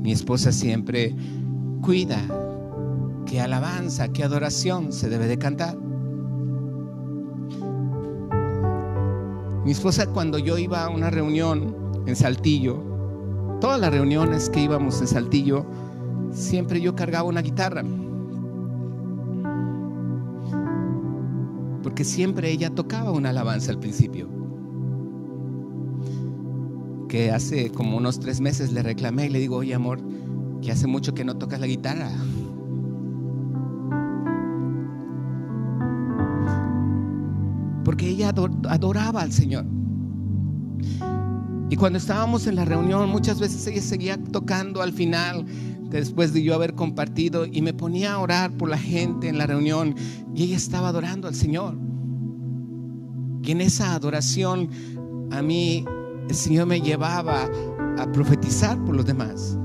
Mi esposa siempre cuida qué alabanza, qué adoración se debe de cantar. Mi esposa, cuando yo iba a una reunión en Saltillo, todas las reuniones que íbamos en Saltillo, siempre yo cargaba una guitarra, porque siempre ella tocaba una alabanza al principio. Que hace como unos 3 meses le reclamé y le digo, oye amor, que hace mucho que no tocas la guitarra. Porque ella adoraba al Señor. Y cuando estábamos en la reunión, muchas veces ella seguía tocando al final, después de yo haber compartido, y me ponía a orar por la gente en la reunión, y ella estaba adorando al Señor. Y en esa adoración a mí el Señor me llevaba a profetizar por los demás.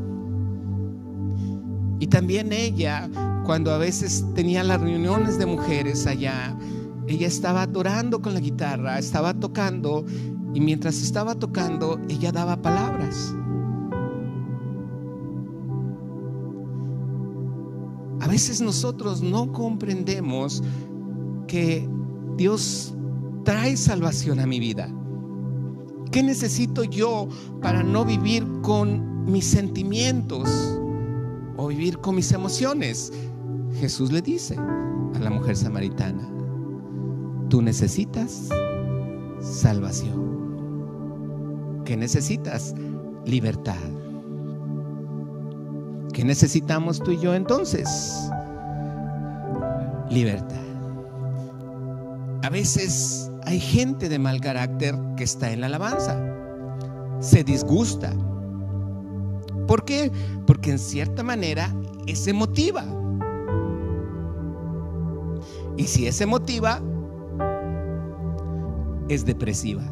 Y también ella, cuando a veces tenía las reuniones de mujeres allá, ella estaba adorando con la guitarra, estaba tocando, y mientras estaba tocando ella daba palabras. A veces nosotros no comprendemos que Dios trae salvación a mi vida. ¿Qué necesito yo para no vivir con mis sentimientos o vivir con mis emociones? Jesús le dice a la mujer samaritana: tú necesitas salvación. ¿Qué necesitas? Libertad. ¿Qué necesitamos tú y yo entonces? Libertad. A veces hay gente de mal carácter que está en la alabanza, se disgusta. ¿Por qué? Porque en cierta manera es emotiva. Y si es emotiva, es depresiva,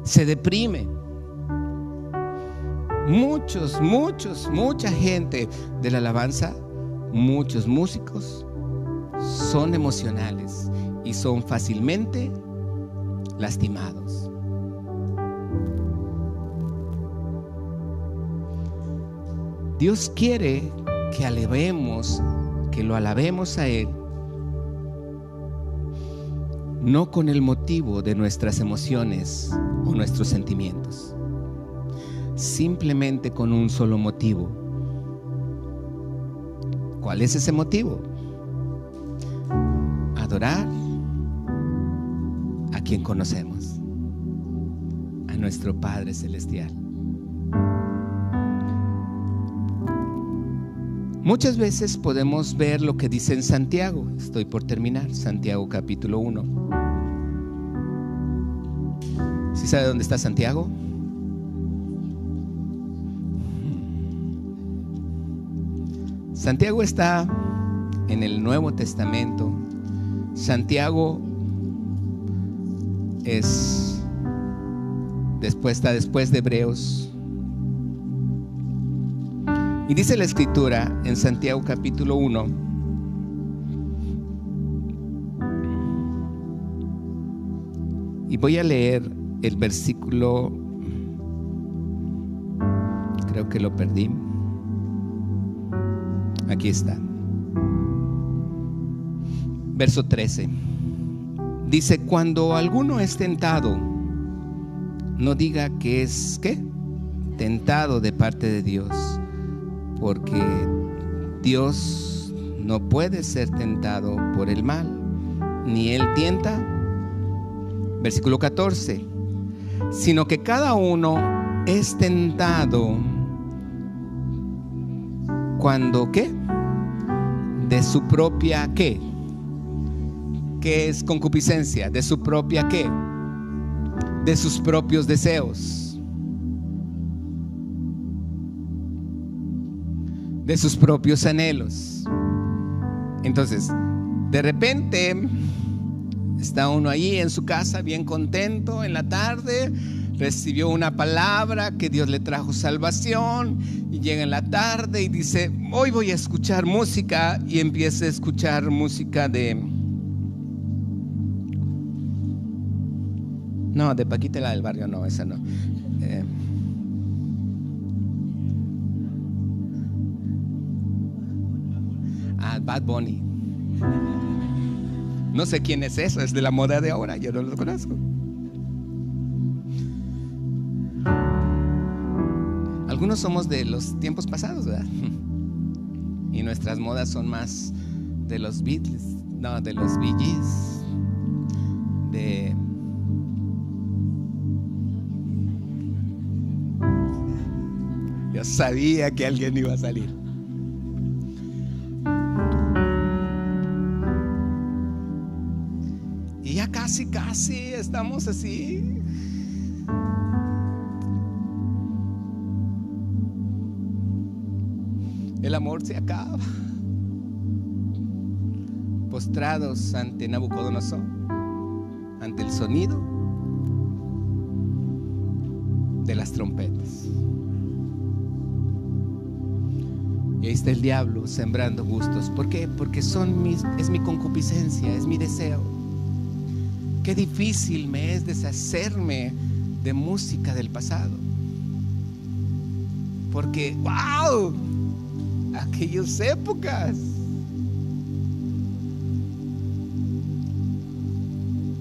se deprime. Mucha gente de la alabanza, muchos músicos son emocionales y son fácilmente lastimados. Dios quiere que alabemos, que lo alabemos a Él, no con el motivo de nuestras emociones o nuestros sentimientos, simplemente con un solo motivo. ¿Cuál es ese motivo? Adorar a quien conocemos, a nuestro Padre Celestial. Muchas veces podemos ver lo que dice en Santiago. Estoy por terminar, Santiago capítulo 1. ¿Sí sabe dónde está Santiago? Santiago está en el Nuevo Testamento. Santiago está después de Hebreos. Y dice la Escritura en Santiago capítulo 1, y voy a leer el versículo, creo que lo perdí. Aquí está. Verso 13. Dice: cuando alguno es tentado, no diga que es ¿qué? Tentado de parte de Dios, porque Dios no puede ser tentado por el mal, ni Él tienta. Versículo 14. Sino que cada uno es tentado cuando ¿qué? De su propia ¿qué? ¿Qué es concupiscencia? De su propia ¿qué? De sus propios deseos, de sus propios anhelos. Entonces, de repente está uno ahí en su casa bien contento en la tarde, recibió una palabra que Dios le trajo salvación, y llega en la tarde y dice: hoy voy a escuchar música, y empieza a escuchar música de Paquita la del Barrio, no, esa no. Bad Bunny. No sé quién es eso, es de la moda de ahora, yo no lo conozco. Algunos somos de los tiempos pasados, ¿verdad? Y nuestras modas son más de los Beatles, no, de los Bee Gees, de... Yo sabía que alguien iba a salir. Y ya casi estamos así. El amor se acaba. Postrados ante Nabucodonosor, ante el sonido de las trompetas. Y ahí está el diablo sembrando gustos. ¿Por qué? Porque es mi concupiscencia, es mi deseo. Qué difícil me es deshacerme de música del pasado. Porque, ¡wow! Aquellas épocas.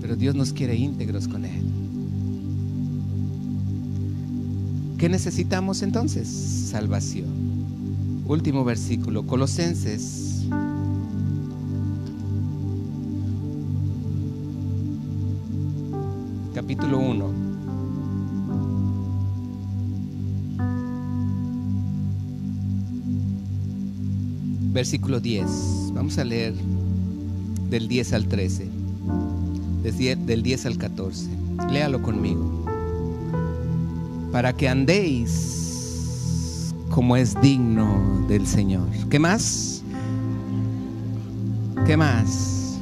Pero Dios nos quiere íntegros con Él. ¿Qué necesitamos entonces? Salvación. Último versículo, Colosenses. Capítulo 1. Versículo 10. Vamos a leer del 10 al 13. Del 10 al 14. Léalo conmigo. Para que andéis como es digno del Señor. ¿Qué más? ¿Qué más?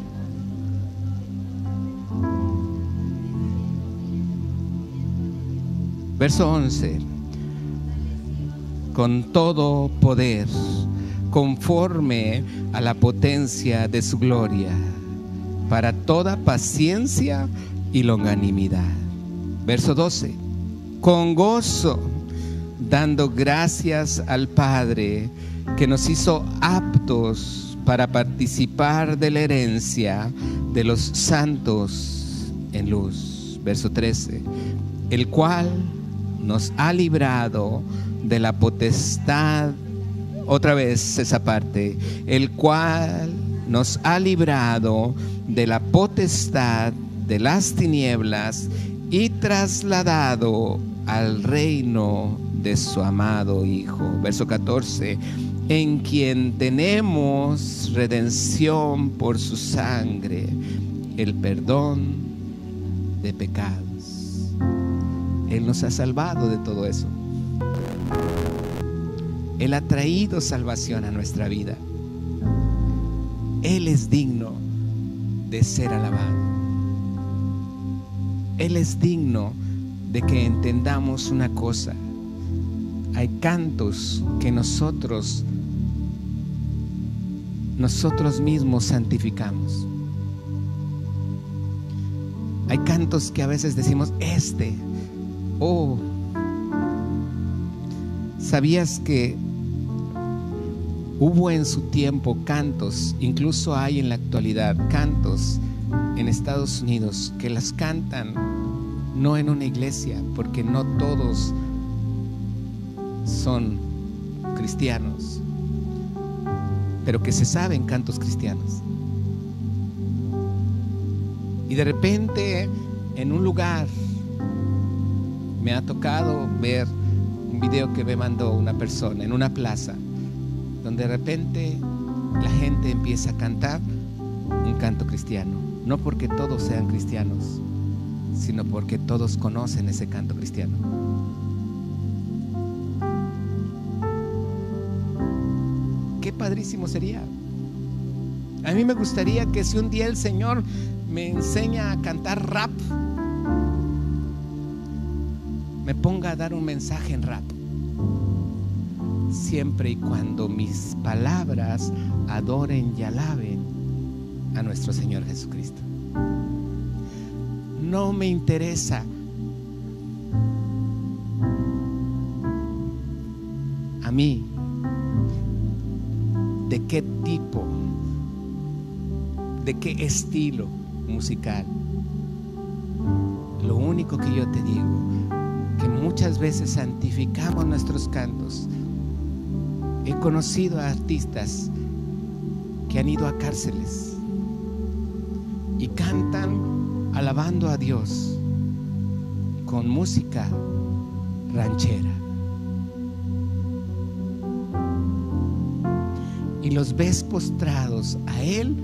Verso 11. Con todo poder, conforme a la potencia de su gloria, para toda paciencia y longanimidad. Verso 12. Con gozo, dando gracias al Padre, que nos hizo aptos para participar de la herencia de los santos en luz. Verso 13. El cual nos ha librado de la potestad. Otra vez esa parte. El cual nos ha librado de la potestad de las tinieblas y trasladado al reino de su amado Hijo. Verso 14. En quien tenemos redención por su sangre, el perdón de pecados. Él nos ha salvado de todo eso. Él ha traído salvación a nuestra vida. Él es digno de ser alabado. Él es digno de que entendamos una cosa. Hay cantos que nosotros mismos santificamos. Hay cantos que a veces decimos, ¿sabías que hubo en su tiempo cantos, incluso hay en la actualidad cantos en Estados Unidos que las cantan no en una iglesia, porque no todos son cristianos, pero que se saben cantos cristianos? Y de repente en un lugar me ha tocado ver un video que me mandó una persona en una plaza, donde de repente la gente empieza a cantar un canto cristiano, no porque todos sean cristianos, sino porque todos conocen ese canto cristiano. Qué padrísimo sería. A mí me gustaría que si un día el Señor me enseña a cantar rap, me ponga a dar un mensaje en rap, siempre y cuando mis palabras adoren y alaben a nuestro Señor Jesucristo. No me interesa a mí de qué tipo, de qué estilo musical. Lo único que yo te digo, que muchas veces santificamos nuestros cantos. He conocido a artistas que han ido a cárceles y cantan alabando a Dios con música ranchera, y los ves postrados a Él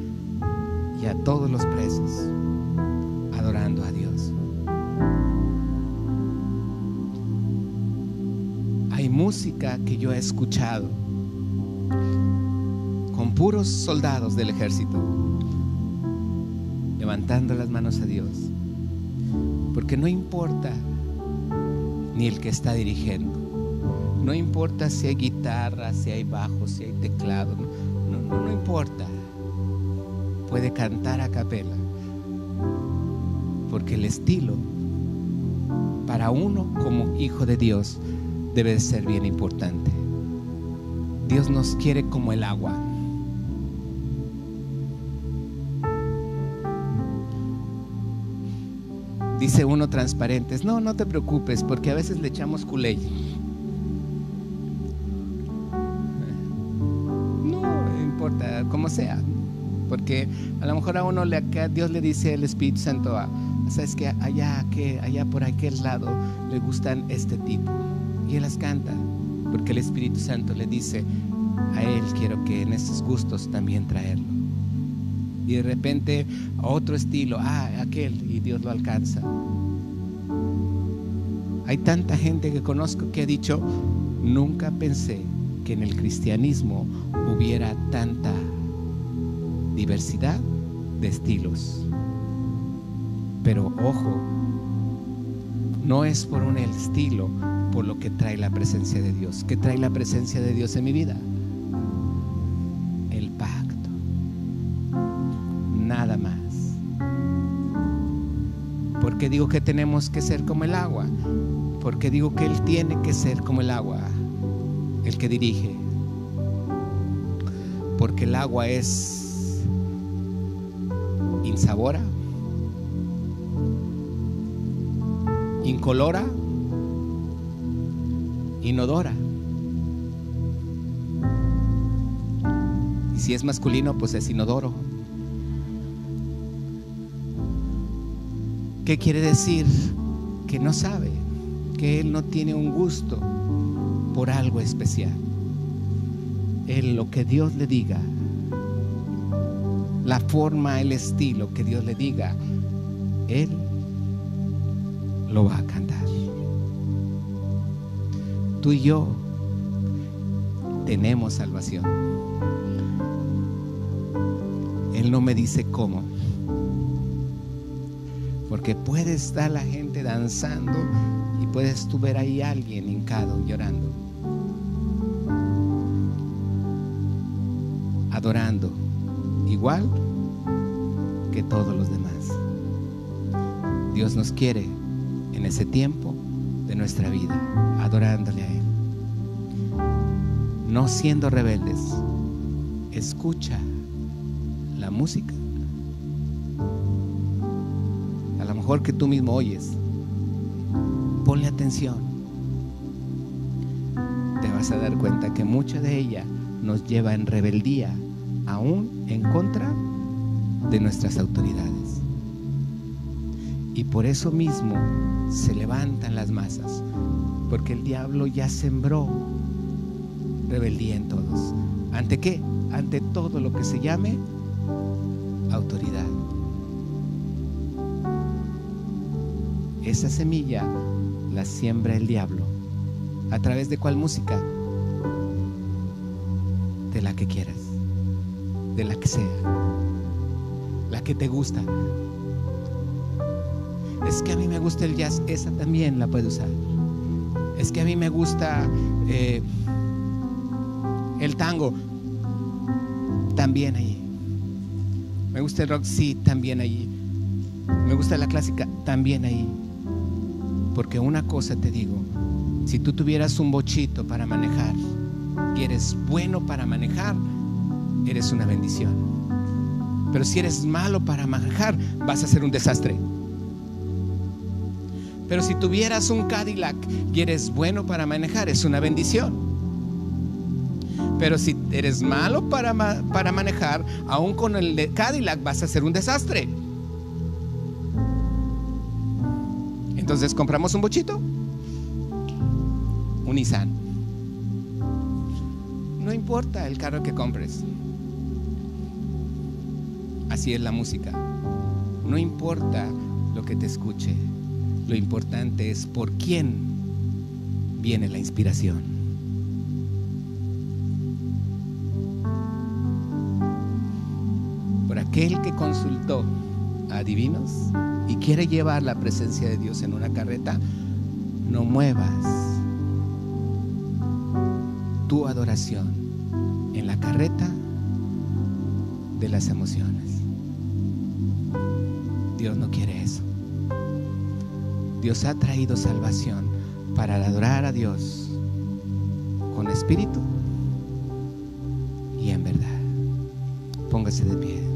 y a todos los presos adorando a Dios. Hay música que yo he escuchado con puros soldados del ejército, levantando las manos a Dios, porque no importa ni el que está dirigiendo, no importa si hay guitarra, si hay bajo, si hay teclado, no importa, puede cantar a capela, porque el estilo para uno como hijo de Dios debe de ser bien importante. Dios nos quiere como el agua. Dice uno transparentes, no te preocupes, porque a veces le echamos culé. No importa, como sea, porque a lo mejor a uno Dios le dice el Espíritu Santo, sabes que allá por aquel lado le gustan este tipo, y él las canta, porque el Espíritu Santo le dice a él, quiero que en esos gustos también traerlo. Y de repente a otro estilo, aquel, y Dios lo alcanza. Hay tanta gente que conozco que ha dicho, nunca pensé que en el cristianismo hubiera tanta diversidad de estilos. Pero ojo, no es por un estilo por lo que trae la presencia de Dios. ¿Qué trae la presencia de Dios en mi vida? El pacto. Nada más. ¿Por qué digo que tenemos que ser como el agua? Porque digo que Él tiene que ser como el agua, el que dirige. Porque el agua es insabora, incolora, inodora. Y si es masculino, pues es inodoro. ¿Qué quiere decir? Que no sabe, que Él no tiene un gusto por algo especial. Él, lo que Dios le diga, la forma, el estilo que Dios le diga, Él lo va a cantar. Tú y yo tenemos salvación. Él no me dice cómo, porque puede estar la gente danzando y puedes tú ver ahí a alguien hincado llorando, adorando igual que todos los demás. Dios nos quiere en ese tiempo de nuestra vida, adorándole a Él, no siendo rebeldes. Escucha la música, a lo mejor que tú mismo oyes, ponle atención. Te vas a dar cuenta que mucha de ella nos lleva en rebeldía, aún en contra de nuestras autoridades. Y por eso mismo se levantan las masas, porque el diablo ya sembró rebeldía en todos. ¿Ante qué? Ante todo lo que se llame autoridad. Esa semilla la siembra el diablo. ¿A través de cuál música? De la que quieras, de la que sea, la que te gusta. Es que a mí me gusta el jazz, esa también la puede usar. Es que a mí me gusta el tango, también allí. Me gusta el rock, sí, también allí. Me gusta la clásica, también allí. Porque una cosa te digo, si tú tuvieras un bochito para manejar y eres bueno para manejar, eres una bendición. Pero si eres malo para manejar, vas a ser un desastre. Pero si tuvieras un Cadillac y eres bueno para manejar, es una bendición. Pero si eres malo para manejar, aún con el Cadillac vas a ser un desastre. Entonces compramos un bochito, un Nissan. No importa el carro que compres. Así es la música. No importa lo que te escuche. Lo importante es por quién viene la inspiración. aquel que consultó a adivinos y quiere llevar la presencia de Dios en una carreta, no muevas tu adoración en la carreta de las emociones. Dios no quiere eso. Dios ha traído salvación para adorar a Dios con espíritu y en verdad. Póngase de pie.